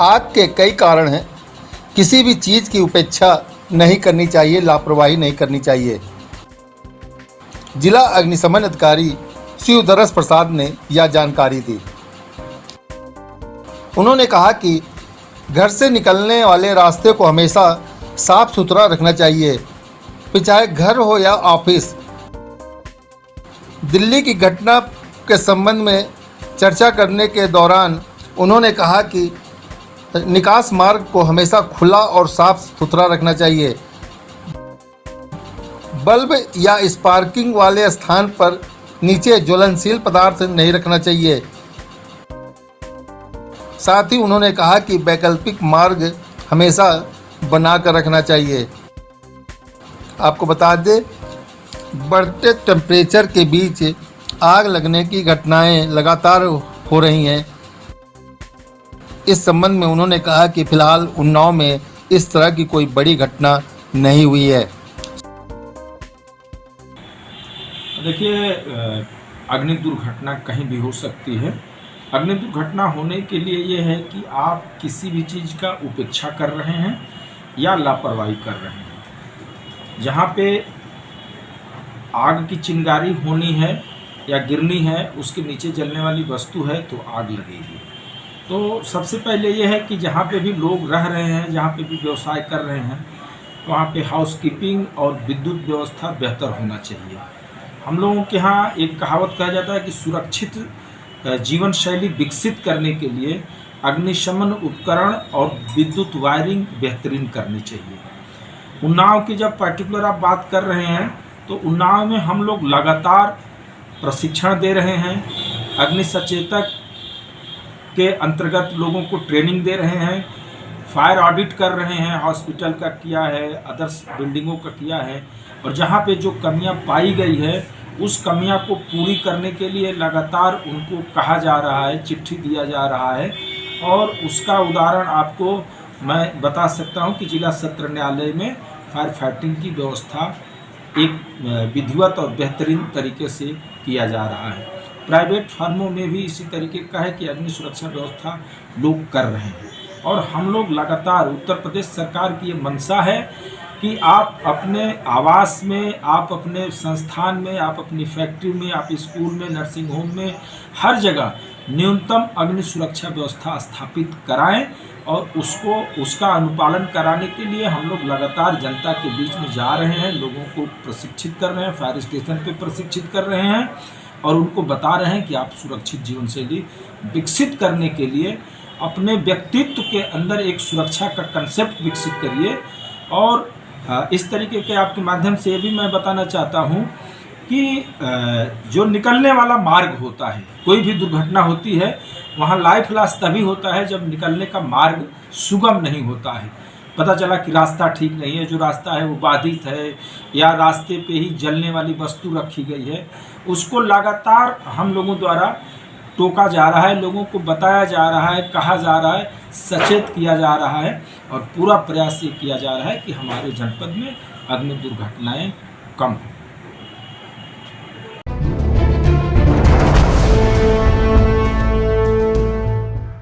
आग के कई कारण हैं। किसी भी चीज़ की उपेक्षा नहीं करनी चाहिए, लापरवाही नहीं करनी चाहिए। जिला अग्निशमन अधिकारी शिवदरस प्रसाद ने यह जानकारी दी। उन्होंने कहा कि घर से निकलने वाले रास्ते को हमेशा साफ सुथरा रखना चाहिए, फिर चाहे घर हो या ऑफिस। दिल्ली की घटना के संबंध में चर्चा करने के दौरान उन्होंने कहा कि निकास मार्ग को हमेशा खुला और साफ सुथरा रखना चाहिए। बल्ब या स्पार्किंग वाले स्थान पर नीचे ज्वलनशील पदार्थ नहीं रखना चाहिए। साथ ही उन्होंने कहा कि वैकल्पिक मार्ग हमेशा बनाकर रखना चाहिए। आपको बता दें, बढ़ते टेम्परेचर के बीच आग लगने की घटनाएं लगातार हो रही हैं। इस संबंध में उन्होंने कहा कि फिलहाल उन्नाव में इस तरह की कोई बड़ी घटना नहीं हुई है। देखिए, अग्नि दुर्घटना कहीं भी हो सकती है। अग्नि दुर्घटना होने के लिए ये है कि आप किसी भी चीज़ का उपेक्षा कर रहे हैं या लापरवाही कर रहे हैं। जहाँ पे आग की चिंगारी होनी है या गिरनी है, उसके नीचे जलने वाली वस्तु है तो आग लगेगी। तो सबसे पहले ये है कि जहाँ पे भी लोग रह रहे हैं, जहाँ पे भी व्यवसाय कर रहे हैं, वहाँ पे हाउसकीपिंग और विद्युत व्यवस्था बेहतर होना चाहिए। हम लोगों के यहाँ एक कहावत कहा जाता है कि सुरक्षित जीवन शैली विकसित करने के लिए अग्निशमन उपकरण और विद्युत वायरिंग बेहतरीन करनी चाहिए। उन्नाव की जब पर्टिकुलर आप बात कर रहे हैं तो उन्नाव में हम लोग लगातार प्रशिक्षण दे रहे हैं। अग्नि सचेतक के अंतर्गत लोगों को ट्रेनिंग दे रहे हैं, फायर ऑडिट कर रहे हैं, हॉस्पिटल का किया है, अदर्स बिल्डिंगों का किया है, और जहाँ पे जो कमियां पाई गई है उस कमियां को पूरी करने के लिए लगातार उनको कहा जा रहा है, चिट्ठी दिया जा रहा है। और उसका उदाहरण आपको मैं बता सकता हूँ कि जिला सत्र न्यायालय में फायर फाइटिंग की व्यवस्था एक विधिवत और बेहतरीन तरीके से किया जा रहा है। प्राइवेट फर्मों में भी इसी तरीके का है कि अग्नि सुरक्षा व्यवस्था लोग कर रहे हैं। और हम लोग लगातार, उत्तर प्रदेश सरकार की ये मंशा है कि आप अपने आवास में, आप अपने संस्थान में, आप अपनी फैक्ट्री में, आप स्कूल में, नर्सिंग होम में, हर जगह न्यूनतम अग्नि सुरक्षा व्यवस्था स्थापित कराएं। और उसका अनुपालन कराने के लिए हम लोग लगातार जनता के बीच में जा रहे हैं, लोगों को प्रशिक्षित कर रहे हैं, फायर स्टेशन पे प्रशिक्षित कर रहे हैं और उनको बता रहे हैं कि आप सुरक्षित जीवन शैली विकसित करने के लिए अपने व्यक्तित्व के अंदर एक सुरक्षा का कंसेप्ट विकसित करिए। और इस तरीके के आपके माध्यम से ये भी मैं बताना चाहता हूँ कि जो निकलने वाला मार्ग होता है, कोई भी दुर्घटना होती है वहाँ लाइफ लॉस तभी होता है जब निकलने का मार्ग सुगम नहीं होता है। पता चला कि रास्ता ठीक नहीं है, जो रास्ता है वो बाधित है या रास्ते पे ही जलने वाली वस्तु रखी गई है, उसको लगातार हम लोगों द्वारा टोका जा रहा है, लोगों को बताया जा रहा है, कहा जा रहा है, सचेत किया जा रहा है और पूरा प्रयास ये किया जा रहा है कि हमारे जनपद में अग्नि दुर्घटनाएं कम हों।